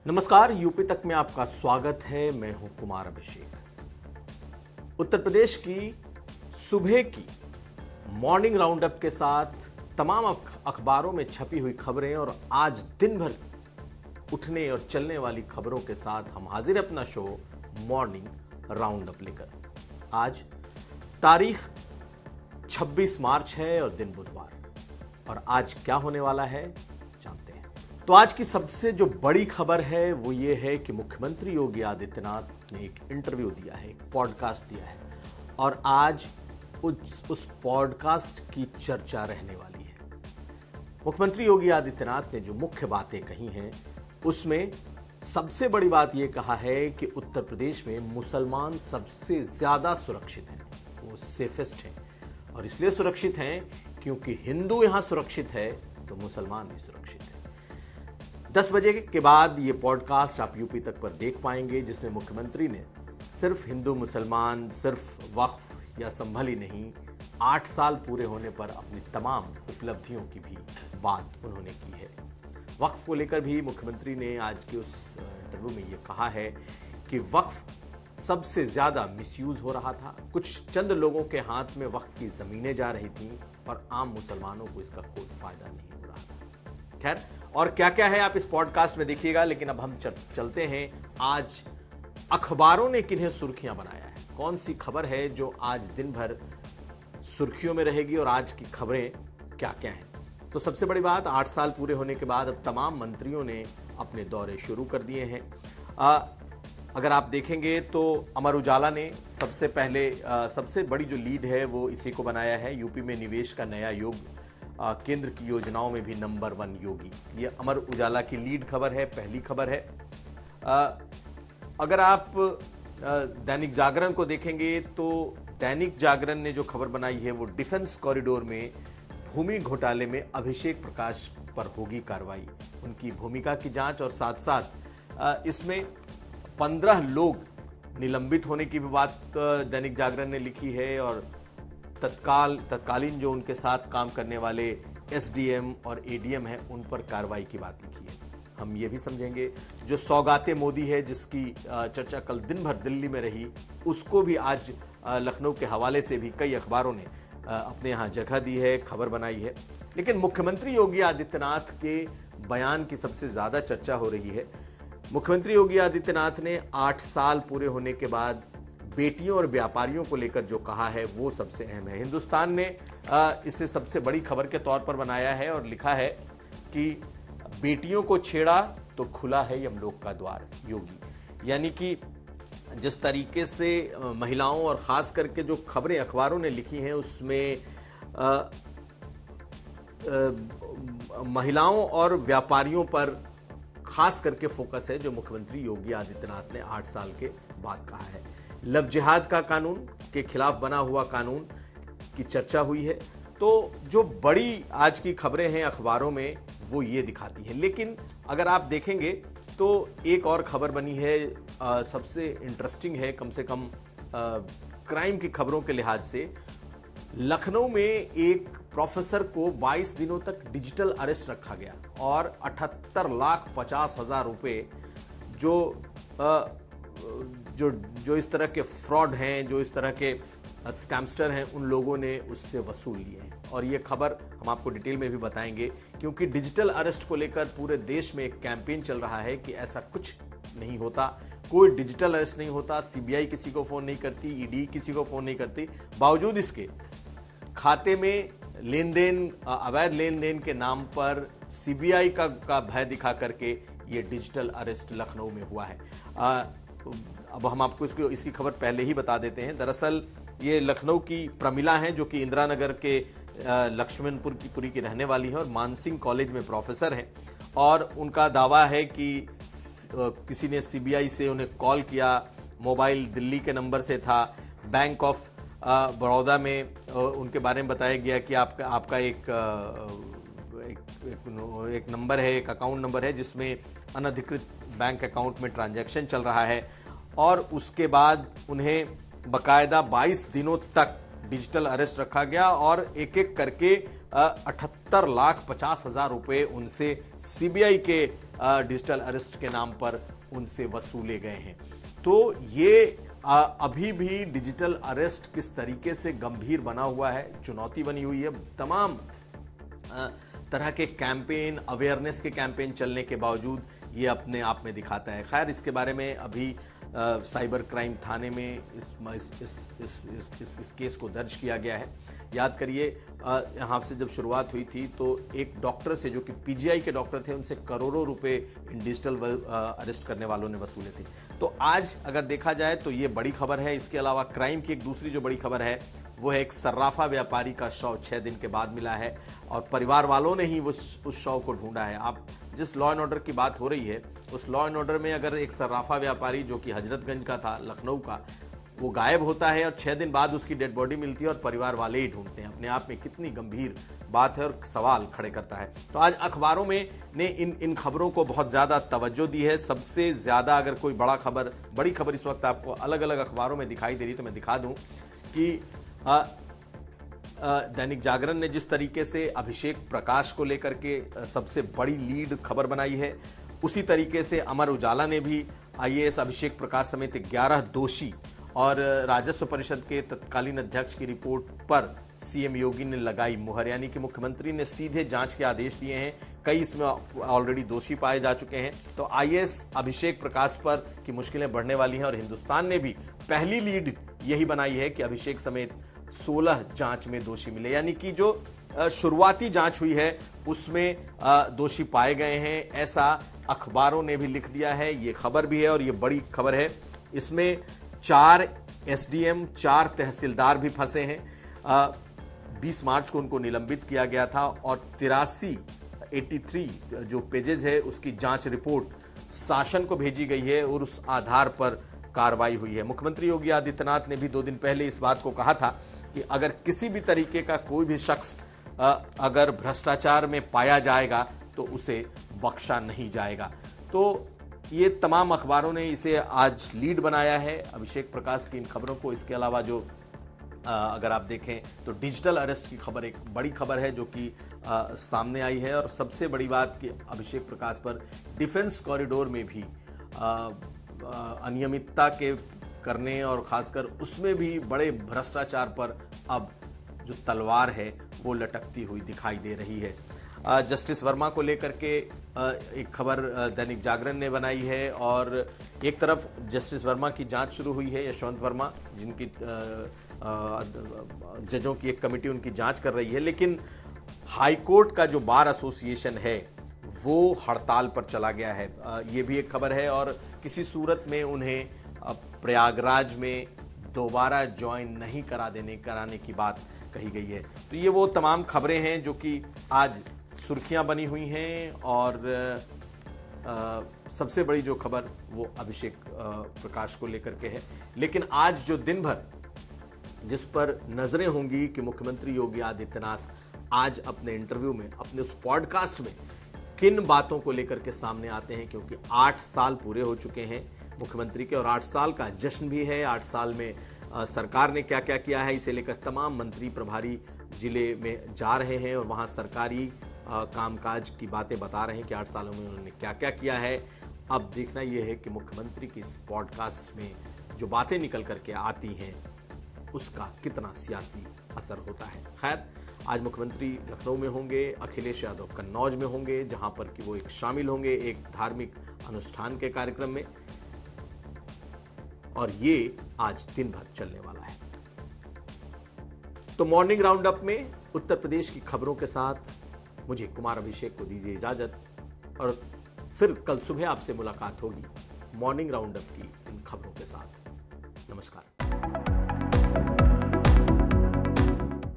नमस्कार, यूपी तक में आपका स्वागत है। मैं हूं कुमार अभिषेक। उत्तर प्रदेश की सुबह की मॉर्निंग राउंडअप के साथ तमाम अखबारों में छपी हुई खबरें और आज दिन भर उठने और चलने वाली खबरों के साथ हम हाजिर अपना शो मॉर्निंग राउंडअप लेकर। आज तारीख 26 मार्च है और दिन बुधवार, और आज क्या होने वाला है जानते हैं। तो आज की सबसे जो बड़ी खबर है वो ये है कि मुख्यमंत्री योगी आदित्यनाथ ने एक इंटरव्यू दिया है, एक पॉडकास्ट दिया है, और आज उस पॉडकास्ट की चर्चा रहने वाली है। मुख्यमंत्री योगी आदित्यनाथ ने जो मुख्य बातें कही हैं उसमें सबसे बड़ी बात यह कहा है कि उत्तर प्रदेश में मुसलमान सबसे ज्यादा सुरक्षित हैं, वो सेफेस्ट हैं, और इसलिए सुरक्षित हैं क्योंकि हिंदू यहां सुरक्षित है तो मुसलमान भी सुरक्षित है। 10 बजे के बाद ये पॉडकास्ट आप यूपी तक पर देख पाएंगे, जिसमें मुख्यमंत्री ने सिर्फ हिंदू मुसलमान, सिर्फ वक्फ या संभल ही नहीं, 8 साल पूरे होने पर अपनी तमाम उपलब्धियों की भी बात उन्होंने की है। वक्फ को लेकर भी मुख्यमंत्री ने आज के उस इंटरव्यू में ये कहा है कि वक्फ सबसे ज्यादा मिसयूज हो रहा था। कुछ चंद लोगों के हाथ में वक्फ की जमीनें जा रही थीं और आम मुसलमानों को इसका कोई फायदा नहीं हो रहा था। खैर, और क्या क्या है आप इस पॉडकास्ट में देखिएगा, लेकिन अब हम चलते हैं आज अखबारों ने किन्हें सुर्खियां बनाया है, कौन सी खबर है जो आज दिन भर सुर्खियों में रहेगी और आज की खबरें क्या क्या हैं। तो सबसे बड़ी बात, 8 साल पूरे होने के बाद अब तमाम मंत्रियों ने अपने दौरे शुरू कर दिए हैं। अगर आप देखेंगे तो अमर उजाला ने सबसे पहले सबसे बड़ी जो लीड है वो इसी को बनाया है, यूपी में निवेश का नया युग, केंद्र की योजनाओं में भी नंबर 1 योगी। ये अमर उजाला की लीड खबर है, पहली खबर है। अगर आप दैनिक जागरण को देखेंगे तो दैनिक जागरण ने जो खबर बनाई है वो डिफेंस कॉरिडोर में भूमि घोटाले में अभिषेक प्रकाश पर होगी कार्रवाई, उनकी भूमिका की जांच, और साथ साथ इसमें 15 लोग निलंबित होने की भी बात दैनिक जागरण ने लिखी है, और तत्कालीन जो उनके साथ काम करने वाले एसडीएम और एडीएम हैं उन पर कार्रवाई की बात लिखी है। हम ये भी समझेंगे जो सौगाते मोदी है जिसकी चर्चा कल दिन भर दिल्ली में रही, उसको भी आज लखनऊ के हवाले से भी कई अखबारों ने अपने यहाँ जगह दी है, खबर बनाई है। लेकिन मुख्यमंत्री योगी आदित्यनाथ के बयान की सबसे ज्यादा चर्चा हो रही है। मुख्यमंत्री योगी आदित्यनाथ ने 8 साल पूरे होने के बाद बेटियों और व्यापारियों को लेकर जो कहा है वो सबसे अहम है। हिंदुस्तान ने इसे सबसे बड़ी खबर के तौर पर बनाया है और लिखा है कि बेटियों को छेड़ा तो खुला है यमलोक का द्वार, योगी। यानी कि जिस तरीके से महिलाओं और खास करके जो खबरें अखबारों ने लिखी हैं उसमें महिलाओं और व्यापारियों पर खास करके फोकस है, जो मुख्यमंत्री योगी आदित्यनाथ ने 8 साल के बाद कहा है। लव जिहाद का कानून के खिलाफ बना हुआ कानून की चर्चा हुई है। तो जो बड़ी आज की खबरें हैं अखबारों में वो ये दिखाती हैं। लेकिन अगर आप देखेंगे तो एक और खबर बनी है, सबसे इंटरेस्टिंग है, कम से कम क्राइम की खबरों के लिहाज से। लखनऊ में एक प्रोफेसर को 22 दिनों तक डिजिटल अरेस्ट रखा गया और 78,50,000 रुपए जो इस तरह के फ्रॉड हैं, जो इस तरह के स्कैमस्टर हैं, उन लोगों ने उससे वसूल लिए हैं। और ये खबर हम आपको डिटेल में भी बताएंगे, क्योंकि डिजिटल अरेस्ट को लेकर पूरे देश में एक कैंपेन चल रहा है कि ऐसा कुछ नहीं होता, कोई डिजिटल अरेस्ट नहीं होता, सीबीआई किसी को फोन नहीं करती, ईडी किसी को फोन नहीं करती। बावजूद इसके खाते में लेन-देन, अवैध लेन-देन के नाम पर सीबीआई का भय दिखा करके ये डिजिटल अरेस्ट लखनऊ में हुआ है। अब हम आपको इसकी खबर पहले ही बता देते हैं। दरअसल ये लखनऊ की प्रमिला हैं, जो कि इंदिरा नगर के लक्ष्मणपुरी की रहने वाली है और मानसिंह कॉलेज में प्रोफेसर हैं, और उनका दावा है कि किसी ने सीबीआई से उन्हें कॉल किया, मोबाइल दिल्ली के नंबर से था, बैंक ऑफ बड़ौदा में उनके बारे में बताया गया कि आपका एक नंबर है, एक अकाउंट नंबर है जिसमें अनधिकृत बैंक अकाउंट में ट्रांजैक्शन चल रहा है, और उसके बाद उन्हें बकायदा 22 दिनों तक डिजिटल अरेस्ट रखा गया और एक एक करके 78,50,000 रुपए उनसे सीबीआई के डिजिटल अरेस्ट के नाम पर उनसे वसूले गए हैं। तो ये अभी भी डिजिटल अरेस्ट किस तरीके से गंभीर बना हुआ है, चुनौती बनी हुई है। तमाम तरह के कैंपेन, अवेयरनेस के कैंपेन चलने के बावजूद ये अपने आप में दिखाता है। खैर, इसके बारे में अभी साइबर क्राइम थाने में इस केस को दर्ज किया गया है। याद करिए, यहाँ से जब शुरुआत हुई थी तो एक डॉक्टर से, जो कि पीजीआई के डॉक्टर थे, उनसे करोड़ों रुपए इन डिजिटल अरेस्ट करने वालों ने वसूले थे। तो आज अगर देखा जाए तो ये बड़ी खबर है। इसके अलावा क्राइम की एक दूसरी जो बड़ी खबर है वो है एक सर्राफा व्यापारी का शव 6 दिन के बाद मिला है और परिवार वालों ने ही उस शव को ढूंढा है। आप जिस लॉ एंड ऑर्डर की बात हो रही है, उस लॉ एंड ऑर्डर में अगर एक सर्राफा व्यापारी जो कि हजरतगंज का था, लखनऊ का, वो गायब होता है और 6 दिन बाद उसकी डेड बॉडी मिलती है और परिवार वाले ही ढूंढते हैं, अपने आप में कितनी गंभीर बात है और सवाल खड़े करता है। तो आज अखबारों में ने इन खबरों को बहुत ज्यादा तवज्जो दी है। सबसे ज्यादा अगर कोई बड़ी खबर इस वक्त आपको अलग अलग अखबारों में दिखाई दे रही, तो मैं दिखा दूं कि दैनिक जागरण ने जिस तरीके से अभिषेक प्रकाश को लेकर के सबसे बड़ी लीड खबर बनाई है, उसी तरीके से अमर उजाला ने भी आईएएस अभिषेक प्रकाश समेत 11 दोषी और राजस्व परिषद के तत्कालीन अध्यक्ष की रिपोर्ट पर सीएम योगी ने लगाई मुहर, यानी कि मुख्यमंत्री ने सीधे जांच के आदेश दिए हैं। कई इसमें ऑलरेडी दोषी पाए जा चुके हैं। तो आईएएस अभिषेक प्रकाश पर की मुश्किलें बढ़ने वाली हैं और हिंदुस्तान ने भी पहली लीड यही बनाई है कि अभिषेक समेत 16 जांच में दोषी मिले, यानी कि जो शुरुआती जांच हुई है उसमें दोषी पाए गए हैं, ऐसा अखबारों ने भी लिख दिया है। ये खबर भी है और ये बड़ी खबर है। इसमें 4 एसडीएम, 4 तहसीलदार भी फंसे हैं। 20 मार्च को उनको निलंबित किया गया था और 83 जो पेजेस है उसकी जांच रिपोर्ट शासन को भेजी गई है और उस आधार पर कार्रवाई हुई है। मुख्यमंत्री योगी आदित्यनाथ ने भी 2 दिन पहले इस बात को कहा था कि अगर किसी भी तरीके का कोई भी शख्स अगर भ्रष्टाचार में पाया जाएगा तो उसे बख्शा नहीं जाएगा। तो ये तमाम अखबारों ने इसे आज लीड बनाया है, अभिषेक प्रकाश की इन खबरों को। इसके अलावा जो अगर आप देखें तो डिजिटल अरेस्ट की खबर एक बड़ी खबर है जो कि सामने आई है। और सबसे बड़ी बात कि अभिषेक प्रकाश पर डिफेंस कॉरिडोर में भी अनियमितता के करने और खासकर उसमें भी बड़े भ्रष्टाचार पर अब जो तलवार है वो लटकती हुई दिखाई दे रही है। जस्टिस वर्मा को लेकर के एक खबर दैनिक जागरण ने बनाई है और एक तरफ जस्टिस वर्मा की जांच शुरू हुई है, यशवंत वर्मा जिनकी जजों की एक कमेटी उनकी जांच कर रही है, लेकिन हाईकोर्ट का जो बार एसोसिएशन है वो हड़ताल पर चला गया है। ये भी एक खबर है और किसी सूरत में उन्हें प्रयागराज में दोबारा ज्वाइन नहीं कराने की बात कही गई है। तो ये वो तमाम खबरें हैं जो कि आज सुर्खियां बनी हुई हैं और सबसे बड़ी जो खबर वो अभिषेक प्रकाश को लेकर के है। लेकिन आज जो दिन भर जिस पर नजरें होंगी कि मुख्यमंत्री योगी आदित्यनाथ आज अपने इंटरव्यू में, अपने उस पॉडकास्ट में किन बातों को लेकर के सामने आते हैं, क्योंकि 8 साल पूरे हो चुके हैं मुख्यमंत्री के और 8 साल का जश्न भी है। 8 साल में सरकार ने क्या क्या किया है, इसे लेकर तमाम मंत्री प्रभारी जिले में जा रहे हैं और वहां सरकारी कामकाज की बातें बता रहे हैं कि 8 सालों में उन्होंने क्या क्या किया है। अब देखना यह है कि मुख्यमंत्री की इस पॉडकास्ट में जो बातें निकल करके आती हैं उसका कितना सियासी असर होता है। खैर, आज मुख्यमंत्री लखनऊ में होंगे, अखिलेश यादव कन्नौज में होंगे, जहां पर कि वो एक शामिल होंगे एक धार्मिक अनुष्ठान के कार्यक्रम में, और ये आज दिन भर चलने वाला है। तो मॉर्निंग राउंड अप में उत्तर प्रदेश की खबरों के साथ मुझे कुमार अभिषेक को दीजिए इजाजत और फिर कल सुबह आपसे मुलाकात होगी मॉर्निंग राउंड अप की इन खबरों के साथ। नमस्कार।